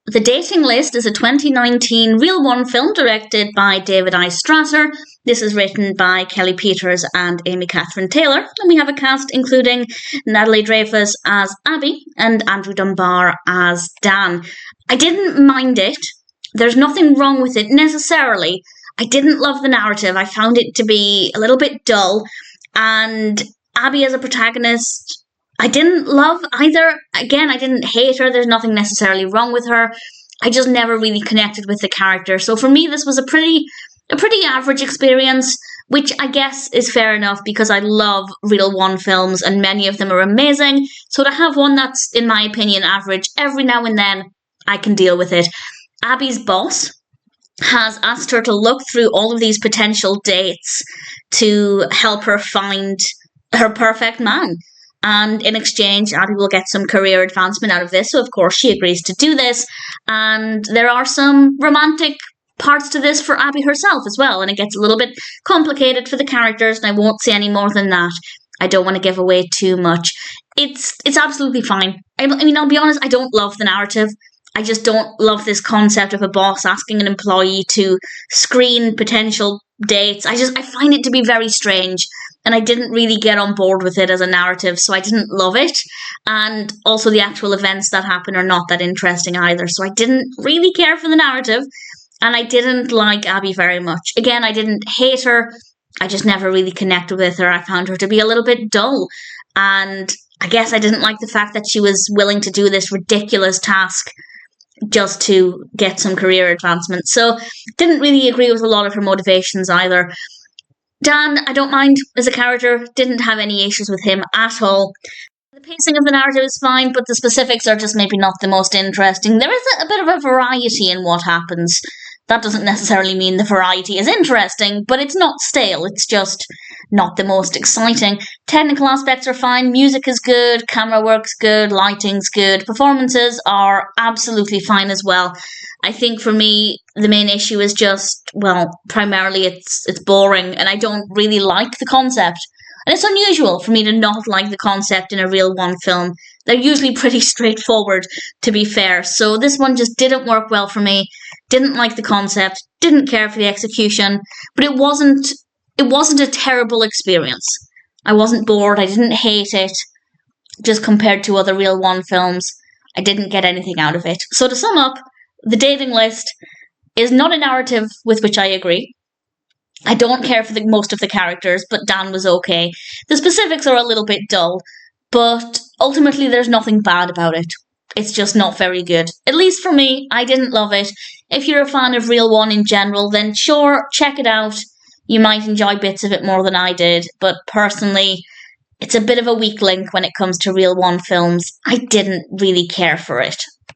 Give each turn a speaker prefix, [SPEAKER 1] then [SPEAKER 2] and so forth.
[SPEAKER 1] The Dating List is a 2019 Real One film directed by David I. Strasser. This is written by Kelly Peters and Amy Catherine Taylor. And we have a cast including Natalie Dreyfuss as Abby and Andrew Dunbar as Dan. I didn't mind it. There's nothing wrong with it necessarily. I didn't love the narrative. I found it to be a little bit dull. And Abby as a protagonist, I didn't love either. Again, I didn't hate her. There's nothing necessarily wrong with her. I just never really connected with the character. So for me, this was a pretty average experience, which I guess is fair enough because I love Real One films and many of them are amazing. So to have one that's, in my opinion, average, every now and then, I can deal with it. Abby's boss has asked her to look through all of these potential dates to help her find her perfect man. And in exchange, Abby will get some career advancement out of this. So, of course, she agrees to do this. And there are some romantic parts to this for Abby herself as well. And it gets a little bit complicated for the characters. And I won't say any more than that. I don't want to give away too much. It's absolutely fine. I mean, I'll be honest, I don't love the narrative. I just don't love this concept of a boss asking an employee to screen potential dates. I find it to be very strange. And I didn't really get on board with it as a narrative, so I didn't love it. And also the actual events that happen are not that interesting either. So I didn't really care for the narrative. And I didn't like Abby very much. Again, I didn't hate her. I just never really connected with her. I found her to be a little bit dull. And I guess I didn't like the fact that she was willing to do this ridiculous task just to get some career advancement. So didn't really agree with a lot of her motivations either. Dan, I don't mind as a character, didn't have any issues with him at all. The pacing of the narrative is fine, but the specifics are just maybe not the most interesting. There is a bit of a variety in what happens. That doesn't necessarily mean the variety is interesting, but it's not stale, it's just not the most exciting. Technical aspects are fine, music is good, camera work's good, lighting's good, performances are absolutely fine as well. I think for me, the main issue is just, well, primarily it's boring, and I don't really like the concept. And it's unusual for me to not like the concept in a Real One film. They're usually pretty straightforward, to be fair. So this one just didn't work well for me. Didn't like the concept, didn't care for the execution, but it wasn't a terrible experience. I wasn't bored, I didn't hate it. Just compared to other Real One films, I didn't get anything out of it. So to sum up, The Dating List is not a narrative with which I agree. I don't care for most of the characters, but Dan was okay. The specifics are a little bit dull, but ultimately there's nothing bad about it. It's just not very good. At least for me, I didn't love it. If you're a fan of Real One in general, then sure, check it out. You might enjoy bits of it more than I did, but personally, it's a bit of a weak link when it comes to Real One films. I didn't really care for it.